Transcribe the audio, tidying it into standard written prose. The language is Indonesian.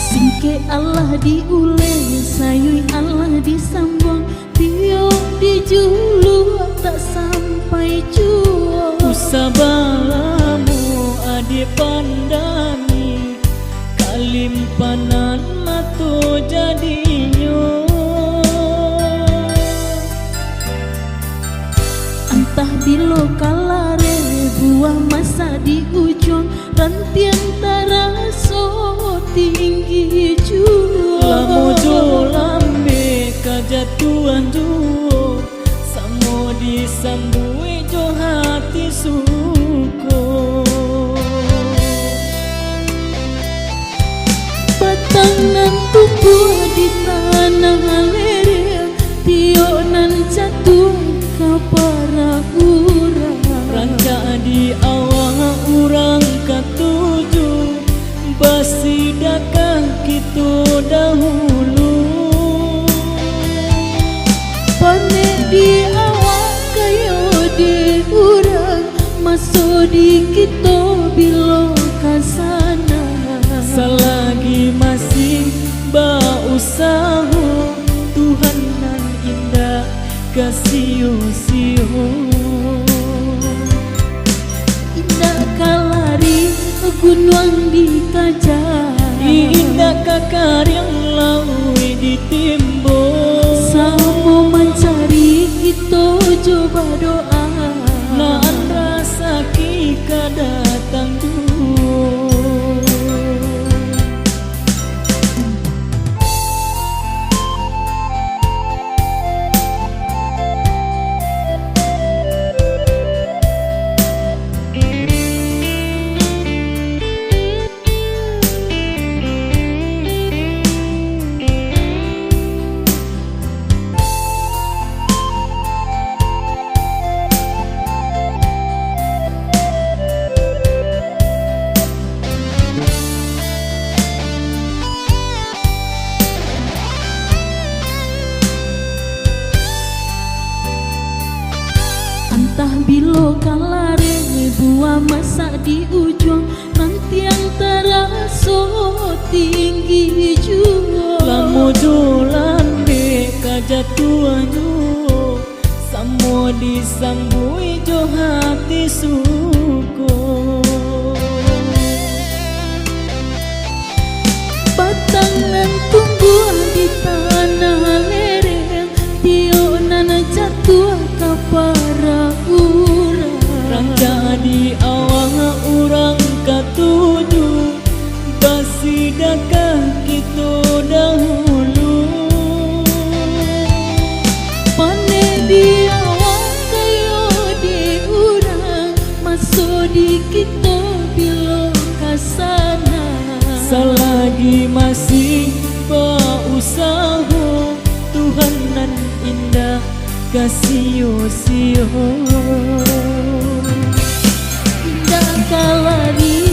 Singke Allah diule, sayui Allah disambung, tio dijulu tak sampai jua. Usabalamu ade pandami, kalimpanan mato jadinyo. Entah bilo kalare buah masa di ujung, rantian taraso tinggi jua. Lamojo lambe kajatuan juo, samo disambui jo hati suko. Batangan tumbuh di tanah lereng, tio nan jatuh ke para urang. Ranca di awang urang katuju, basidakah kita dahulu. Pane di awak kayo di urang, masuk di kita bilo kasana. Selagi masih bausaha, Tuhan nan indah kasih-siho. Indah kalari gunung di kajah, Indah kakar yang laui ditimbo. samo mencari kita coba doa. Naan rasa kika datang dulu. Entah bilo kalare buah masa di ujung, nanti yang teraso tinggi jua. Lamojo lambe kajatuan juo, samo disambui jo hati suko. Batangan tumbuh di tanah lereng, tio nana jatuh ke para urang. Ranca di awang urang katuju, basidakah kita dahulu. Pane di awak kayo di urang, masuk di kita bilo kasana. Selagi masih berusaha, Tuhan nan indah kasih-siho. Indah kalari